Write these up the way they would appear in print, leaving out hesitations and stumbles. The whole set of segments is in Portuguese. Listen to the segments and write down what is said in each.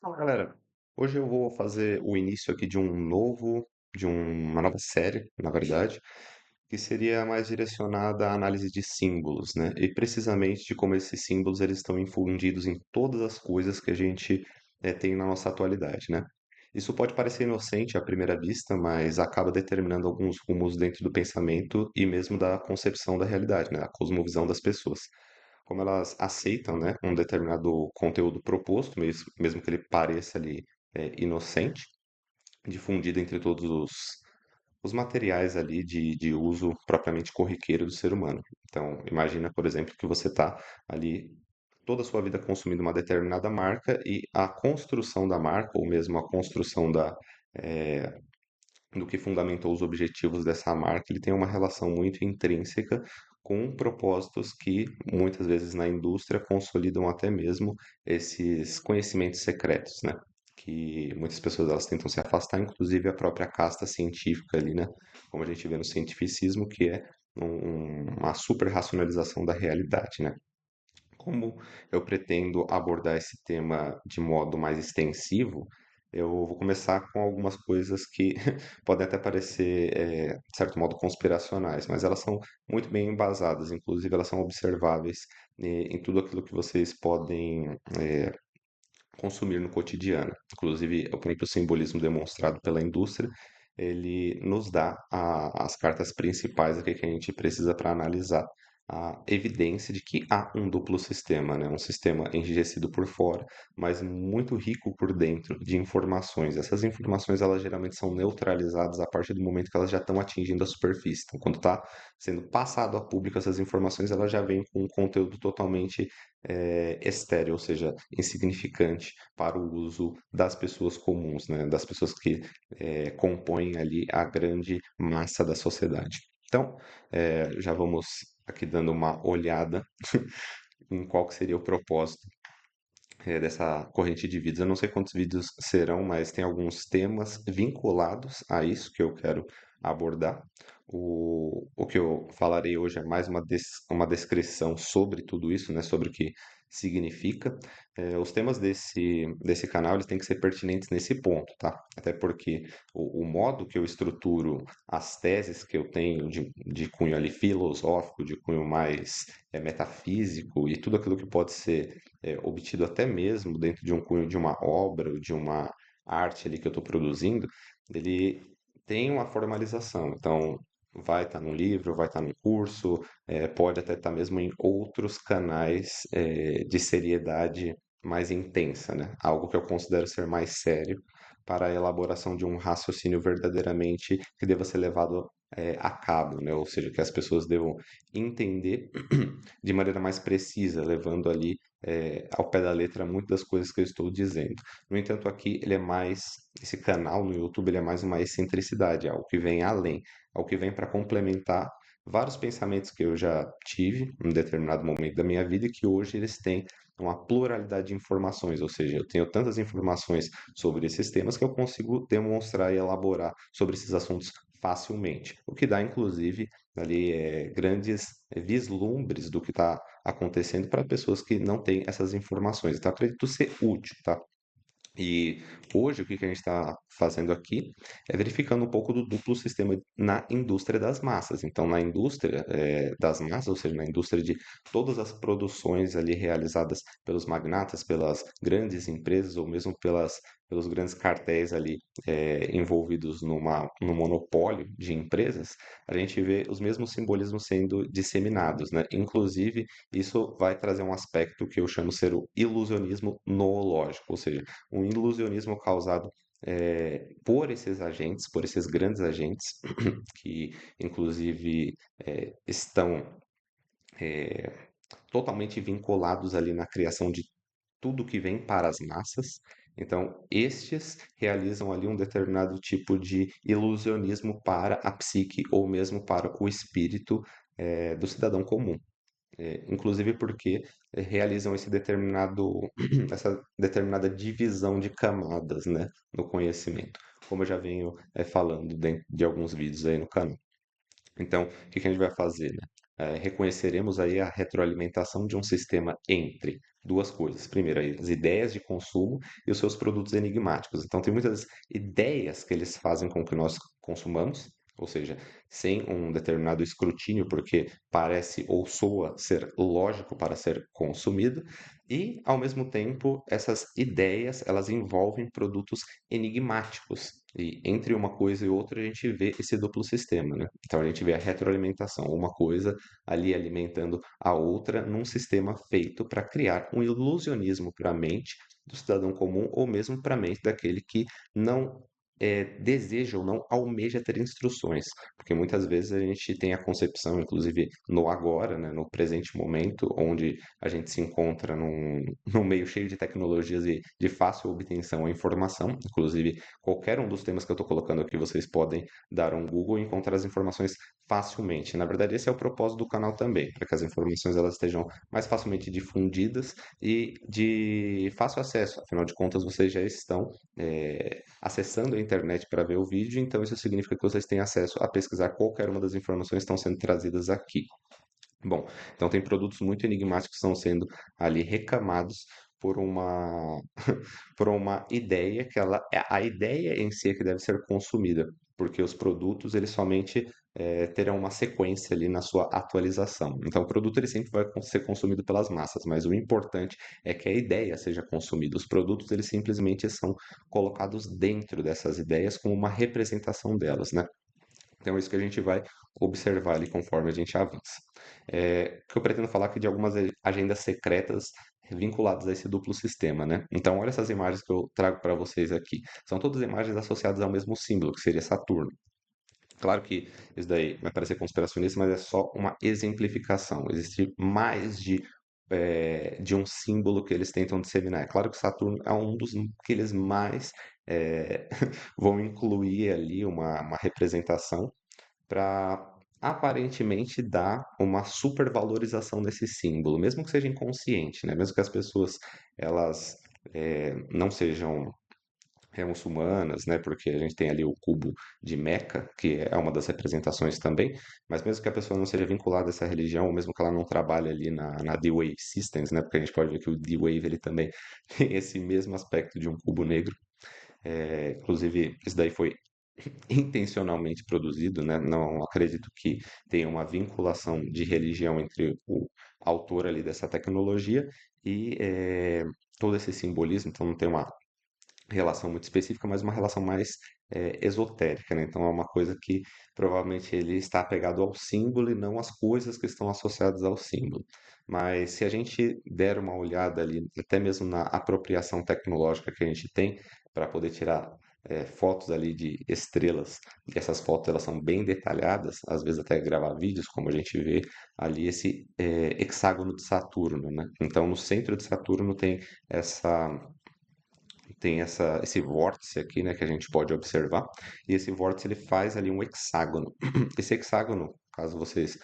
Fala, galera. Hoje eu vou fazer o início aqui uma nova série, na verdade, que seria mais direcionada à análise de símbolos, né? E precisamente de como esses símbolos eles estão infundidos em todas as coisas que a gente tem na nossa atualidade, né? Isso pode parecer inocente à primeira vista, mas acaba determinando alguns rumos dentro do pensamento e mesmo da concepção da realidade, né? A cosmovisão das pessoas. Como elas aceitam, né, um determinado conteúdo proposto, mesmo que ele pareça ali inocente, difundido entre todos os materiais ali de uso propriamente corriqueiro do ser humano. Então, imagina, por exemplo, que você está ali toda a sua vida consumindo uma determinada marca e a construção da marca, ou mesmo a construção eh, do que fundamentou os objetivos dessa marca, ele tem uma relação muito intrínseca com propósitos que muitas vezes na indústria consolidam até mesmo esses conhecimentos secretos, né? Que muitas pessoas elas tentam se afastar, inclusive a própria casta científica ali, né? Como a gente vê no cientificismo, que é uma super racionalização da realidade, né? Como eu pretendo abordar esse tema de modo mais extensivo, eu vou começar com algumas coisas que podem até parecer, de certo modo, conspiracionais, mas elas são muito bem embasadas, inclusive elas são observáveis em tudo aquilo que vocês podem consumir no cotidiano. Inclusive, o próprio simbolismo demonstrado pela indústria, ele nos dá as cartas principais aqui que a gente precisa para analisar a evidência de que há um duplo sistema, né? Um sistema enrijecido por fora, mas muito rico por dentro de informações. Essas informações, elas geralmente são neutralizadas a partir do momento que elas já estão atingindo a superfície. Então, quando está sendo passado a público essas informações, elas já vêm com um conteúdo totalmente estéril, ou seja, insignificante para o uso das pessoas comuns, né? Das pessoas que compõem ali a grande massa da sociedade. Então, já vamos aqui dando uma olhada em qual que seria o propósito dessa corrente de vídeos. Eu não sei quantos vídeos serão, mas tem alguns temas vinculados a isso que eu quero abordar. O que eu falarei hoje é mais uma descrição sobre tudo isso, né, sobre o que significa. Os temas desse canal eles têm que ser pertinentes nesse ponto, tá? Até porque o modo que eu estruturo as teses que eu tenho de cunho ali filosófico, de cunho mais metafísico e tudo aquilo que pode ser obtido até mesmo dentro de um cunho de uma obra ou de uma arte ali que eu estou produzindo, ele tem uma formalização. Então, vai estar no livro, vai estar no curso, pode até estar mesmo em outros canais de seriedade mais intensa, né? Algo que eu considero ser mais sério para a elaboração de um raciocínio verdadeiramente que deva ser levado a cabo, né? Ou seja, que as pessoas devam entender de maneira mais precisa, levando ali ao pé da letra muitas das coisas que eu estou dizendo. No entanto, aqui esse canal no YouTube, ele é mais uma excentricidade, algo que vem além, algo que vem para complementar vários pensamentos que eu já tive em determinado momento da minha vida e que hoje eles têm uma pluralidade de informações, ou seja, eu tenho tantas informações sobre esses temas que eu consigo demonstrar e elaborar sobre esses assuntos facilmente, o que dá inclusive ali grandes vislumbres do que está acontecendo para pessoas que não têm essas informações. Então, acredito ser útil, tá? E hoje o que que a gente está fazendo aqui é verificando um pouco do duplo sistema na indústria das massas. Então, na indústria das massas, ou seja, na indústria de todas as produções ali realizadas pelos magnatas, pelas grandes empresas ou mesmo pelos grandes cartéis ali envolvidos num monopólio de empresas, a gente vê os mesmos simbolismos sendo disseminados, né? Inclusive, isso vai trazer um aspecto que eu chamo ser o ilusionismo noológico, ou seja, um ilusionismo causado por esses agentes, por esses grandes agentes, que inclusive estão totalmente vinculados ali na criação de tudo que vem para as massas. Então, estes realizam ali um determinado tipo de ilusionismo para a psique ou mesmo para o espírito do cidadão comum. Inclusive porque realizam essa determinada divisão de camadas, né, no conhecimento, como eu já venho falando dentro de alguns vídeos aí no canal. Então, o que que a gente vai fazer, né? reconheceremos aí a retroalimentação de um sistema entre duas coisas. Primeiro, aí, as ideias de consumo e os seus produtos enigmáticos. Então, tem muitas ideias que eles fazem com que nós consumamos, ou seja, sem um determinado escrutínio, porque parece ou soa ser lógico para ser consumido, e, ao mesmo tempo, essas ideias, elas envolvem produtos enigmáticos. E entre uma coisa e outra, a gente vê esse duplo sistema, né? Então, a gente vê a retroalimentação, uma coisa ali alimentando a outra num sistema feito para criar um ilusionismo para a mente do cidadão comum ou mesmo para a mente daquele que não deseja ou não almeja ter instruções, porque muitas vezes a gente tem a concepção, inclusive no agora, né, no presente momento, onde a gente se encontra num meio cheio de tecnologias e de fácil obtenção à informação, inclusive qualquer um dos temas que eu estou colocando aqui, vocês podem dar um Google e encontrar as informações facilmente. Na verdade, esse é o propósito do canal também, para que as informações elas estejam mais facilmente difundidas e de fácil acesso. Afinal de contas, vocês já estão acessando a internet para ver o vídeo, então isso significa que vocês têm acesso a pesquisar qualquer uma das informações que estão sendo trazidas aqui. Bom, então tem produtos muito enigmáticos que estão sendo ali recamados por uma por uma ideia que ela a ideia em si é que deve ser consumida, porque os produtos eles somente terão uma sequência ali na sua atualização. Então o produto ele sempre vai ser consumido pelas massas, mas o importante é que a ideia seja consumida. Os produtos eles simplesmente são colocados dentro dessas ideias como uma representação delas, né? Então, é isso que a gente vai observar ali conforme a gente avança. O que eu pretendo falar aqui de algumas agendas secretas vinculadas a esse duplo sistema, né? Então, olha essas imagens que eu trago para vocês aqui. São todas imagens associadas ao mesmo símbolo, que seria Saturno. Claro que isso daí vai parecer conspiracionista, mas é só uma exemplificação. Existe mais de um símbolo que eles tentam disseminar. É claro que Saturno é um dos que eles mais eh, vão incluir ali uma representação para aparentemente dar uma supervalorização desse símbolo, mesmo que seja inconsciente, né? Mesmo que as pessoas elas não sejam muçulmanas, né? Porque a gente tem ali o cubo de Meca, que é uma das representações também, mas mesmo que a pessoa não seja vinculada a essa religião, ou mesmo que ela não trabalhe ali na D-Wave Systems, né? Porque a gente pode ver que o D-Wave ele também tem esse mesmo aspecto de um cubo negro. Inclusive, isso daí foi intencionalmente produzido, né? Não acredito que tenha uma vinculação de religião entre o autor ali dessa tecnologia e todo esse simbolismo, então não tem uma relação muito específica, mas uma relação mais esotérica, né? Então é uma coisa que provavelmente ele está apegado ao símbolo e não às coisas que estão associadas ao símbolo. Mas se a gente der uma olhada ali, até mesmo na apropriação tecnológica que a gente tem para poder tirar fotos ali de estrelas, e essas fotos elas são bem detalhadas, às vezes até gravar vídeos, como a gente vê ali esse hexágono de Saturno, né? Então no centro de Saturno essa esse vórtice aqui, né, que a gente pode observar, e esse vórtice ele faz ali um hexágono. Esse hexágono, caso vocês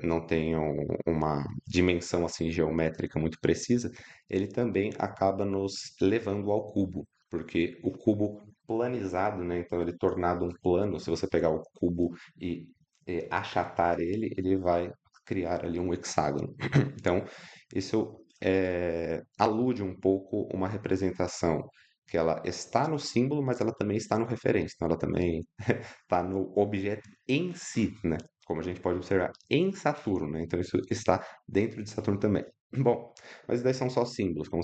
não tenham uma dimensão assim geométrica muito precisa, ele também acaba nos levando ao cubo, porque o cubo planizado, né, então ele tornado um plano, se você pegar o cubo e achatar ele, ele vai criar ali um hexágono. Então, isso alude um pouco uma representação que ela está no símbolo, mas ela também está no referente. Então, ela também está no objeto em si, né? Como a gente pode observar em Saturno, né? Então, isso está dentro de Saturno também. Bom, mas daí são só símbolos, como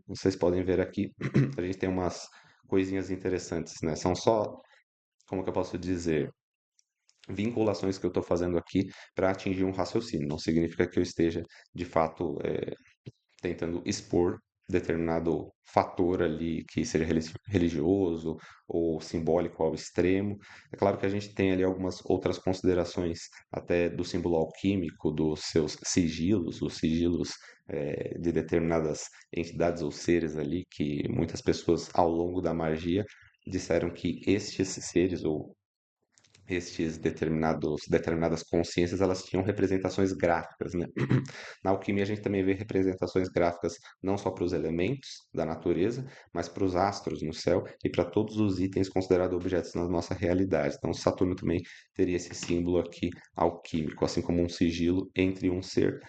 vocês podem ver aqui, a gente tem umas coisinhas interessantes, né? São só, como que eu posso dizer, vinculações que eu estou fazendo aqui para atingir um raciocínio. Não significa que eu esteja, de fato, tentando expor determinado fator ali que seja religioso ou simbólico ao extremo. É claro que a gente tem ali algumas outras considerações até do símbolo alquímico, dos seus sigilos, os sigilos de determinadas entidades ou seres ali que muitas pessoas ao longo da magia disseram que estes seres ou determinadas consciências, elas tinham representações gráficas, né? Na alquimia a gente também vê representações gráficas não só para os elementos da natureza, mas para os astros no céu e para todos os itens considerados objetos na nossa realidade. Então Saturno também teria esse símbolo aqui alquímico, assim como um sigilo entre um ser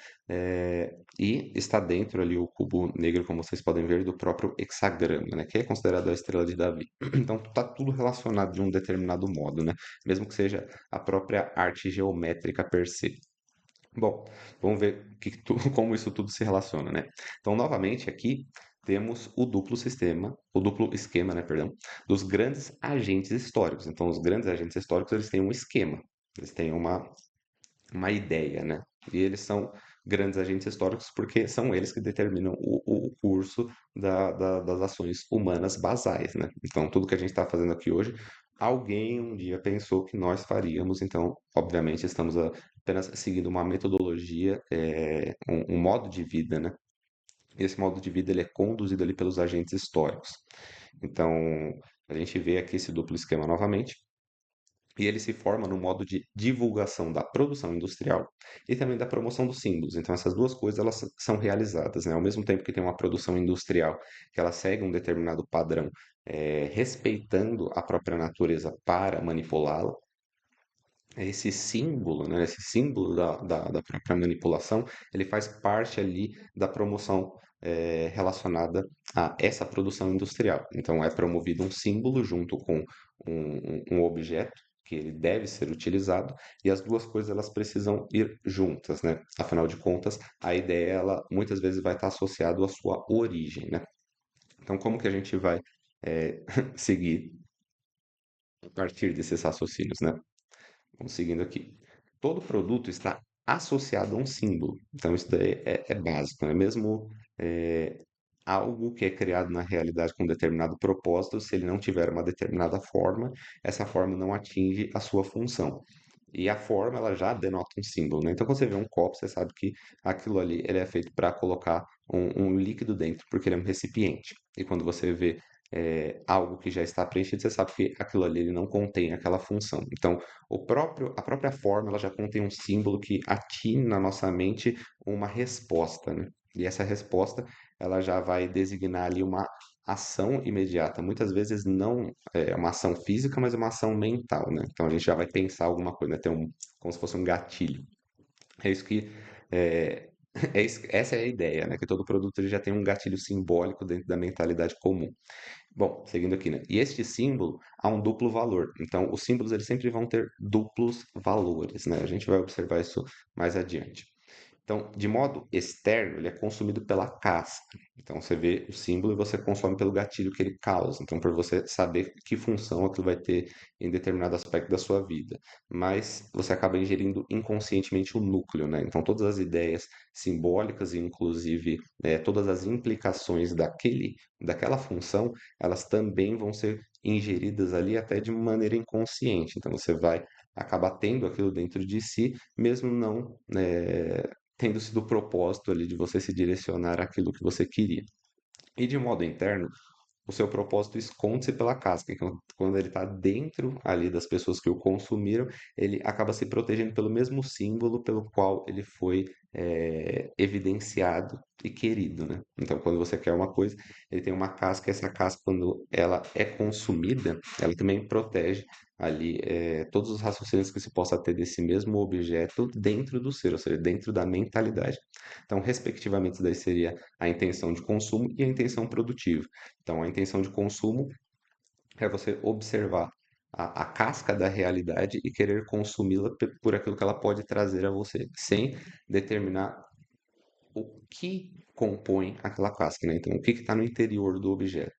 e está dentro ali o cubo negro, como vocês podem ver, do próprio hexagrama, né, que é considerado a estrela de Davi. Então está tudo relacionado de um determinado modo, né? Mesmo que seja a própria arte geométrica per se. Bom, vamos ver como isso tudo se relaciona, né? Então, novamente, aqui temos o duplo sistema, o duplo esquema, né, perdão, dos grandes agentes históricos. Então, os grandes agentes históricos, eles têm um esquema, eles têm uma ideia, né? E eles são grandes agentes históricos porque são eles que determinam o curso das ações humanas basais, né? Então, tudo que a gente está fazendo aqui hoje, alguém um dia pensou que nós faríamos, então, obviamente, estamos apenas seguindo uma metodologia, um modo de vida, né? Esse modo de vida ele é conduzido ali pelos agentes históricos. Então, a gente vê aqui esse duplo esquema novamente, e ele se forma no modo de divulgação da produção industrial e também da promoção dos símbolos. Então, essas duas coisas elas são realizadas, né? Ao mesmo tempo que tem uma produção industrial que ela segue um determinado padrão, respeitando a própria natureza para manipulá-la, esse símbolo, né, esse símbolo da própria manipulação, ele faz parte ali da promoção relacionada a essa produção industrial. Então, é promovido um símbolo junto com um objeto que ele deve ser utilizado e as duas coisas elas precisam ir juntas, né? Afinal de contas, a ideia ela muitas vezes vai estar associada à sua origem, né? Então, como que a gente vai seguir a partir desses raciocínios, né? Vamos seguindo aqui. Todo produto está associado a um símbolo. Então, isso daí é básico, né? Mesmo é, algo que é criado na realidade com um determinado propósito, se ele não tiver uma determinada forma, essa forma não atinge a sua função. E a forma, ela já denota um símbolo, né? Então, quando você vê um copo, você sabe que aquilo ali ele é feito para colocar um líquido dentro, porque ele é um recipiente. E quando você vê algo que já está preenchido, você sabe que aquilo ali ele não contém aquela função. Então, a própria forma, ela já contém um símbolo que atina na nossa mente uma resposta, né? E essa resposta, ela já vai designar ali uma ação imediata. Muitas vezes não é uma ação física, mas é uma ação mental, né? Então a gente já vai pensar alguma coisa, né? Como se fosse um gatilho. É isso que é, essa é a ideia, né? Que todo produto ele já tem um gatilho simbólico dentro da mentalidade comum. Bom, seguindo aqui, né? E este símbolo há um duplo valor. Então, os símbolos eles sempre vão ter duplos valores, né? A gente vai observar isso mais adiante. Então, de modo externo, ele é consumido pela casca. Então, você vê o símbolo e você consome pelo gatilho que ele causa. Então, por você saber que função aquilo vai ter em determinado aspecto da sua vida. Mas você acaba ingerindo inconscientemente o núcleo, né? Então, todas as ideias simbólicas e, inclusive, todas as implicações daquela função, elas também vão ser ingeridas ali até de maneira inconsciente. Então, você vai acabar tendo aquilo dentro de si, mesmo não tendo sido o propósito ali de você se direcionar àquilo que você queria. E de modo interno, o seu propósito esconde-se pela casca. Então, quando ele está dentro ali das pessoas que o consumiram, ele acaba se protegendo pelo mesmo símbolo pelo qual ele foi evidenciado e querido, né? Então, quando você quer uma coisa, ele tem uma casca, e essa casca, quando ela é consumida, ela também protege ali todos os raciocínios que se possa ter desse mesmo objeto dentro do ser, ou seja, dentro da mentalidade. Então, respectivamente, isso daí seria a intenção de consumo e a intenção produtiva. Então, a intenção de consumo é você observar a casca da realidade e querer consumi-la por aquilo que ela pode trazer a você, sem determinar o que compõe aquela casca, né? Então, o que está no interior do objeto?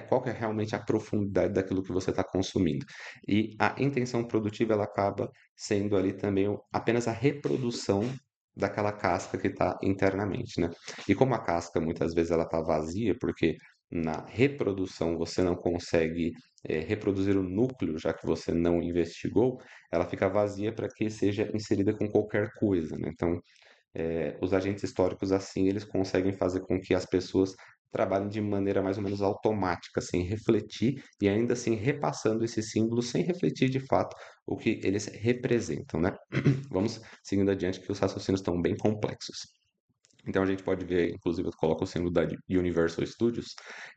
Qual que é realmente a profundidade daquilo que você está consumindo? E a intenção produtiva, ela acaba sendo ali também apenas a reprodução daquela casca que está internamente, né? E como a casca muitas vezes ela está vazia, porque na reprodução você não consegue reproduzir o núcleo, já que você não investigou, ela fica vazia para que seja inserida com qualquer coisa, né? Então, os agentes históricos, assim, eles conseguem fazer com que as pessoas trabalhem de maneira mais ou menos automática, sem refletir e ainda assim repassando esses símbolos sem refletir de fato o que eles representam, né? Vamos seguindo adiante, que os raciocínios estão bem complexos. Então a gente pode ver, inclusive eu coloco o símbolo da Universal Studios,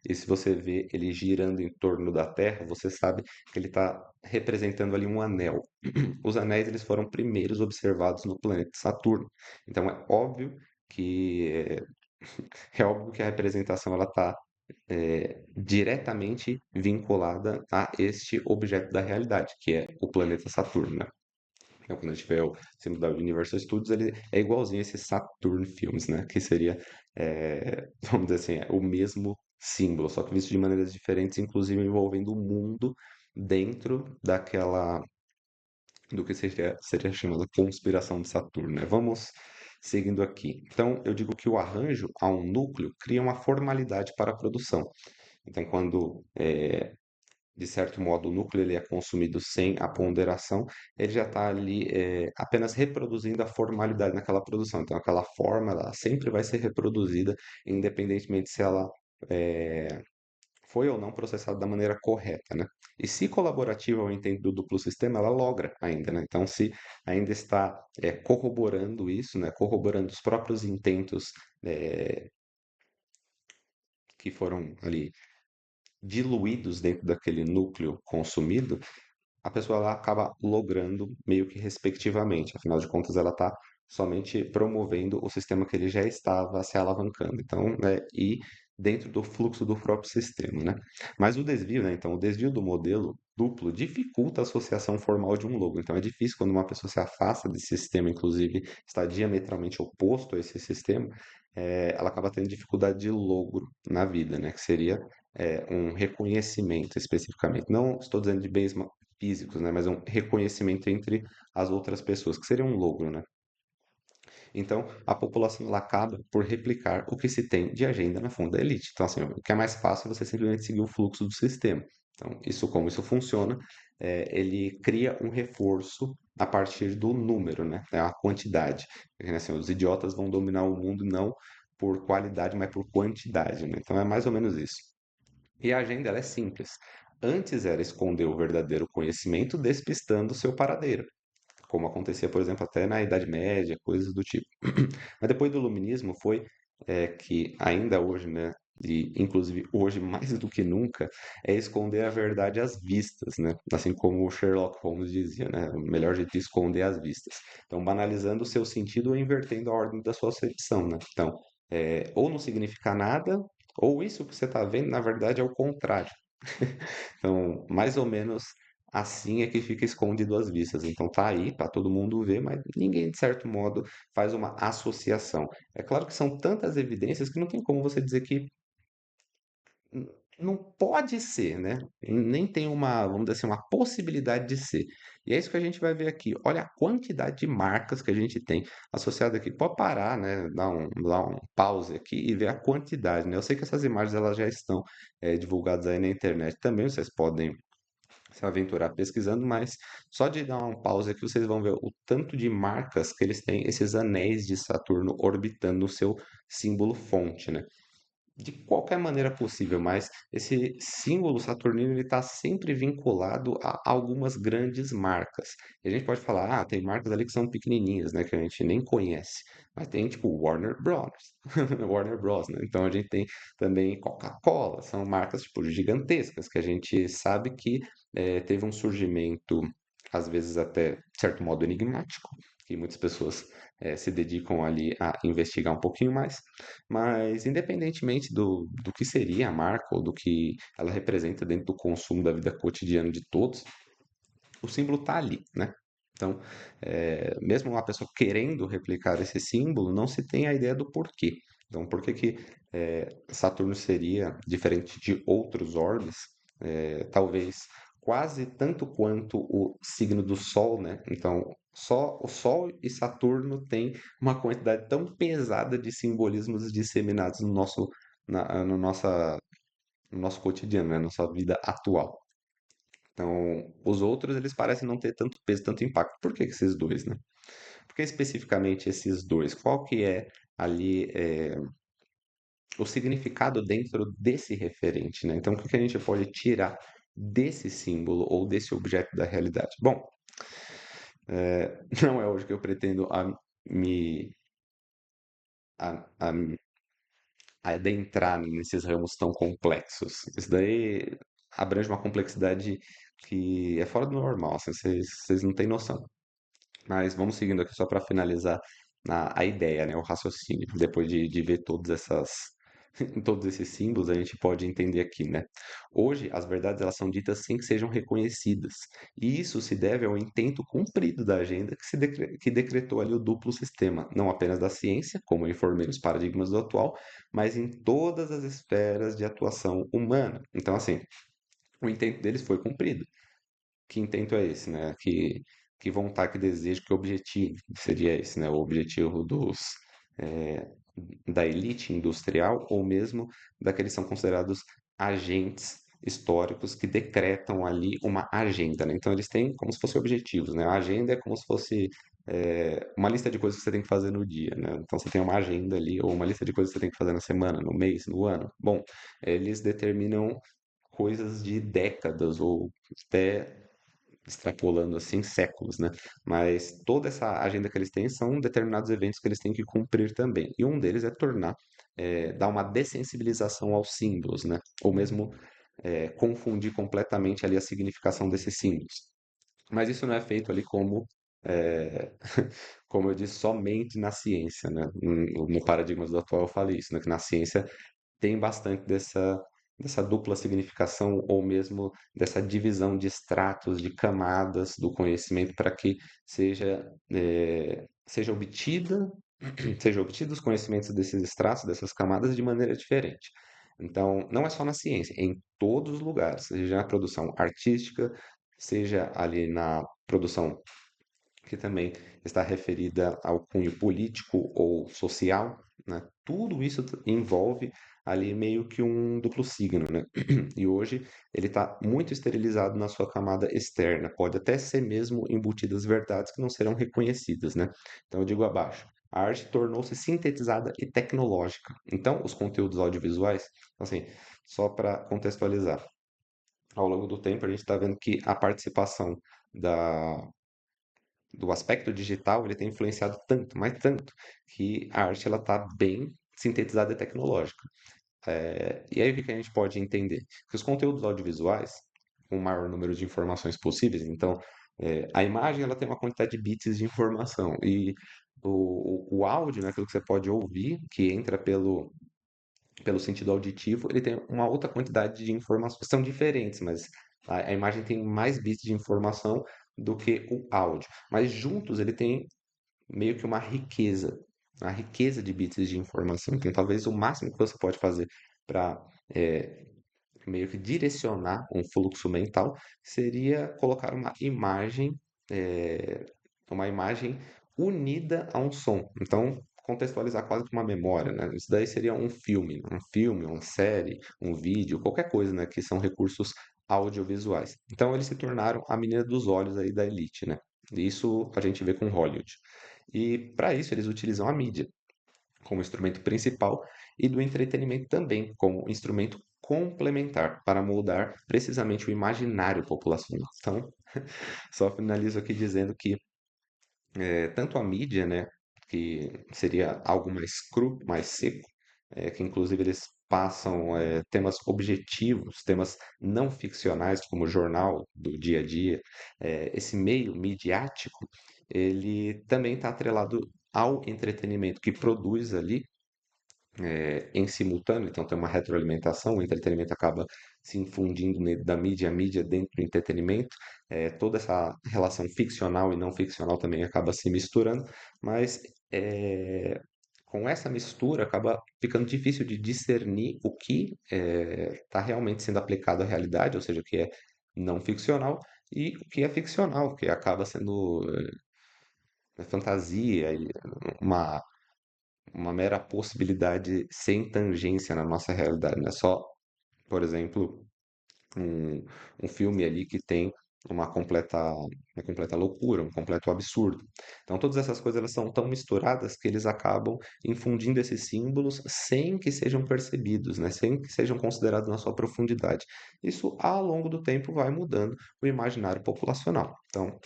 e se você vê ele girando em torno da Terra, você sabe que ele está representando ali um anel. Os anéis eles foram primeiros observados no planeta Saturno. Então que é óbvio que a representação ela está diretamente vinculada a este objeto da realidade, que é o planeta Saturno, né? Então, quando a gente vê o símbolo da Universal Studios, ele é igualzinho a esse Saturn Films, né? Que seria, vamos dizer assim, o mesmo símbolo, só que visto de maneiras diferentes, inclusive envolvendo o mundo dentro do que seria chamada conspiração de Saturno, né? Vamos seguindo aqui. Então, eu digo que o arranjo a um núcleo cria uma formalidade para a produção. Então, quando de certo modo, o núcleo ele é consumido sem a ponderação, ele já está ali apenas reproduzindo a formalidade naquela produção. Então, aquela forma ela sempre vai ser reproduzida, independentemente se ela é, foi ou não processada da maneira correta, né? E se colaborativa ao intento do duplo sistema, ela logra ainda, né? Então, se ainda está corroborando isso, né? Corroborando os próprios intentos é, que foram ali diluídos dentro daquele núcleo consumido, a pessoa ela acaba logrando meio que respectivamente. Afinal de contas, ela está somente promovendo o sistema que ele já estava se alavancando. Então, e dentro do fluxo do próprio sistema, né? Mas o desvio, né? Então, o desvio do modelo duplo dificulta a associação formal de um logo. Então, é difícil quando uma pessoa se afasta desse sistema, inclusive está diametralmente oposto a esse sistema, ela acaba tendo dificuldade de logro na vida, né? Que seria um reconhecimento especificamente. Não estou dizendo de bens físicos, né? Mas um reconhecimento entre as outras pessoas, que seria um logro, né? Então, a população ela acaba por replicar o que se tem de agenda na fonte da elite. Então, assim, o que é mais fácil é você simplesmente seguir o fluxo do sistema. Então, como isso funciona, ele cria um reforço a partir do número, né? É a quantidade. Porque, assim, os idiotas vão dominar o mundo não por qualidade, mas por quantidade, né? Então, é mais ou menos isso. E a agenda ela é simples. Antes era esconder o verdadeiro conhecimento, despistando o seu paradeiro, como acontecia, por exemplo, até na Idade Média, coisas do tipo. Mas depois do Iluminismo foi que ainda hoje, né, e inclusive hoje mais do que nunca, é esconder a verdade às vistas, né? Assim como o Sherlock Holmes dizia, né? O melhor jeito de esconder às vistas. Então, banalizando o seu sentido ou invertendo a ordem da sua acepção, né? Então, ou não significa nada, ou isso que você está vendo, na verdade, é o contrário. Então, mais ou menos assim é que fica escondido às vistas. Então, tá aí para todo mundo ver, mas ninguém, de certo modo, faz uma associação. É claro que são tantas evidências que não tem como você dizer que não pode ser, né? Nem tem uma, vamos dizer assim, uma possibilidade de ser. E é isso que a gente vai ver aqui. Olha a quantidade de marcas que a gente tem associada aqui. Pode parar, né? Dar um pause aqui e ver a quantidade, né? Eu sei que essas imagens elas já estão divulgadas aí na internet também. Vocês podem se aventurar pesquisando, mas só de dar uma pausa aqui vocês vão ver o tanto de marcas que eles têm, esses anéis de Saturno orbitando o seu símbolo fonte, né? De qualquer maneira possível, mas esse símbolo saturnino ele está sempre vinculado a algumas grandes marcas. E a gente pode falar, tem marcas ali que são pequenininhas, né, que a gente nem conhece, mas tem tipo Warner Bros, Warner Bros, né? Então a gente tem também Coca-Cola, são marcas tipo gigantescas que a gente sabe que teve um surgimento às vezes até de certo modo enigmático, que muitas pessoas se dedicam ali a investigar um pouquinho mais. Mas, independentemente do que seria a marca ou do que ela representa dentro do consumo da vida cotidiana de todos, o símbolo está ali, né? Então, mesmo uma pessoa querendo replicar esse símbolo, não se tem a ideia do porquê. Então, por que que Saturno seria diferente de outros orbes? Talvez quase tanto quanto o signo do Sol, né? Então, só o Sol e Saturno têm uma quantidade tão pesada de simbolismos disseminados no nosso cotidiano, né? Na nossa vida atual. Então, os outros, eles parecem não ter tanto peso, tanto impacto. Por que que esses dois, né? Por que especificamente esses dois? Qual que é ali o significado dentro desse referente, né? Então, o que que a gente pode tirar desse símbolo ou desse objeto da realidade? Bom, não é hoje que eu pretendo me a adentrar nesses ramos tão complexos. Isso daí abrange uma complexidade que é fora do normal, assim, vocês não têm noção. Mas vamos seguindo aqui só para finalizar a ideia, né, o raciocínio. Depois de ver todos esses símbolos, a gente pode entender aqui, né? Hoje, as verdades elas são ditas sem que sejam reconhecidas. E isso se deve ao intento cumprido da agenda que decretou ali o duplo sistema, não apenas da ciência, como eu informei nos paradigmas do atual, mas em todas as esferas de atuação humana. Então, assim, o intento deles foi cumprido. Que intento é esse, né? Que vontade, que desejo, que objetivo seria esse, né? O objetivo eh, da elite industrial ou mesmo daqueles que são considerados agentes históricos que decretam ali uma agenda, né? Então eles têm como se fossem objetivos, né? A agenda é como se fosse uma lista de coisas que você tem que fazer no dia, né? Então você tem uma agenda ali ou uma lista de coisas que você tem que fazer na semana, no mês, no ano. Bom, eles determinam coisas de décadas ou até extrapolando assim séculos, né? Mas toda essa agenda que eles têm são determinados eventos que eles têm que cumprir também. E um deles é dar uma dessensibilização aos símbolos, né? Ou mesmo confundir completamente ali a significação desses símbolos. Mas isso não é feito ali é, como eu disse, somente na ciência, né? No Paradigmas do Atual eu falei isso, né? Que na ciência tem bastante dessa dupla significação ou mesmo dessa divisão de estratos, de camadas do conhecimento para que seja obtida, seja obtidos os conhecimentos desses estratos, dessas camadas de maneira diferente. Então, não é só na ciência, é em todos os lugares, seja na produção artística, seja ali na produção que também está referida ao cunho político ou social, né? Tudo isso envolve ali meio que um duplo signo, né? E hoje ele está muito esterilizado na sua camada externa, pode até ser mesmo embutidas verdades que não serão reconhecidas, né? Então eu digo abaixo. A arte tornou-se sintetizada e tecnológica. Então, os conteúdos audiovisuais, assim, só para contextualizar, ao longo do tempo a gente está vendo que a participação da, do aspecto digital, ele tem influenciado tanto, mas tanto, que a arte ela está bem sintetizada e tecnológica. E aí o que que a gente pode entender? Que os conteúdos audiovisuais, com o maior número de informações possíveis, então a imagem ela tem uma quantidade de bits de informação e o áudio, né, aquilo que você pode ouvir, que entra pelo sentido auditivo, ele tem uma outra quantidade de informações. São diferentes, mas a imagem tem mais bits de informação do que o áudio. Mas juntos ele tem meio que uma riqueza de bits de informação. Então, talvez o máximo que você pode fazer para meio que direcionar um fluxo mental seria colocar eh, uma imagem unida a um som. Então, contextualizar quase que uma memória, né? Isso daí seria um filme, uma série, um vídeo, qualquer coisa, né? Que são recursos audiovisuais. Então, eles se tornaram a menina dos olhos aí da elite, né? Isso a gente vê com Hollywood. E para isso eles utilizam a mídia como instrumento principal e do entretenimento também como instrumento complementar para moldar precisamente o imaginário populacional. Então, só finalizo aqui dizendo que tanto a mídia, né, que seria algo mais cru, mais seco, que inclusive eles passam temas objetivos, temas não ficcionais, como o jornal do dia a dia, esse meio midiático, ele também está atrelado ao entretenimento que produz ali em simultâneo, então tem uma retroalimentação, o entretenimento acaba se infundindo da mídia, a mídia dentro do entretenimento, toda essa relação ficcional e não ficcional também acaba se misturando, mas com essa mistura acaba ficando difícil de discernir o que está realmente sendo aplicado à realidade, ou seja, o que é não ficcional e o que é ficcional, que acaba sendo fantasia e uma uma mera possibilidade sem tangência na nossa realidade, não é só, por exemplo, um, um filme ali que tem uma completa loucura, um completo absurdo. Então, todas essas coisas elas são tão misturadas que eles acabam infundindo esses símbolos sem que sejam percebidos, né? Sem que sejam considerados na sua profundidade. Isso, ao longo do tempo, vai mudando o imaginário populacional. Então,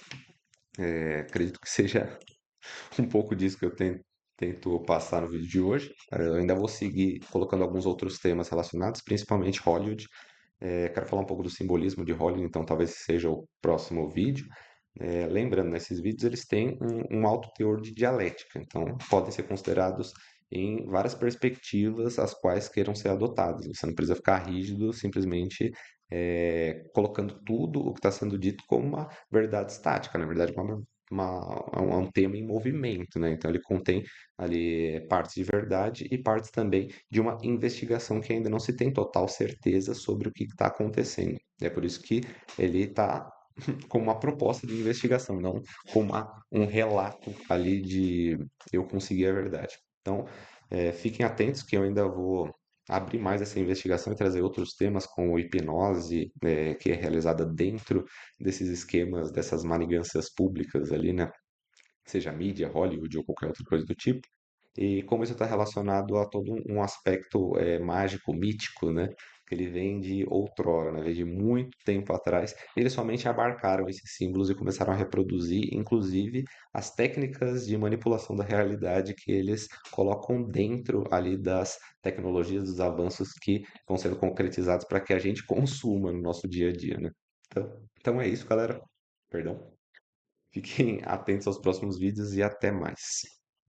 acredito que seja um pouco disso que eu tento passar no vídeo de hoje. Eu ainda vou seguir colocando alguns outros temas relacionados, principalmente Hollywood. Quero falar um pouco do simbolismo de Hollywood, então talvez seja o próximo vídeo. Lembrando, nesses vídeos eles têm um alto teor de dialética, então podem ser considerados em várias perspectivas as quais queiram ser adotadas. Você não precisa ficar rígido, simplesmente colocando tudo o que está sendo dito como uma verdade estática, na verdade, é um tema em movimento, né? Então ele contém ali partes de verdade e partes também de uma investigação que ainda não se tem total certeza sobre o que está acontecendo. É por isso que ele está como uma proposta de investigação, não como um relato ali de eu conseguir a verdade. Então, fiquem atentos que eu ainda vou abrir mais essa investigação e trazer outros temas como hipnose, que é realizada dentro desses esquemas, dessas manigâncias públicas ali, né? Seja mídia, Hollywood ou qualquer outra coisa do tipo. E como isso está relacionado a todo um aspecto mágico, mítico, né? Que ele vem de outrora, né? Vem de muito tempo atrás. Eles somente abarcaram esses símbolos e começaram a reproduzir, inclusive, as técnicas de manipulação da realidade que eles colocam dentro ali das tecnologias, dos avanços que vão sendo concretizados para que a gente consuma no nosso dia a dia, né? Então é isso, galera. Perdão. Fiquem atentos aos próximos vídeos e até mais.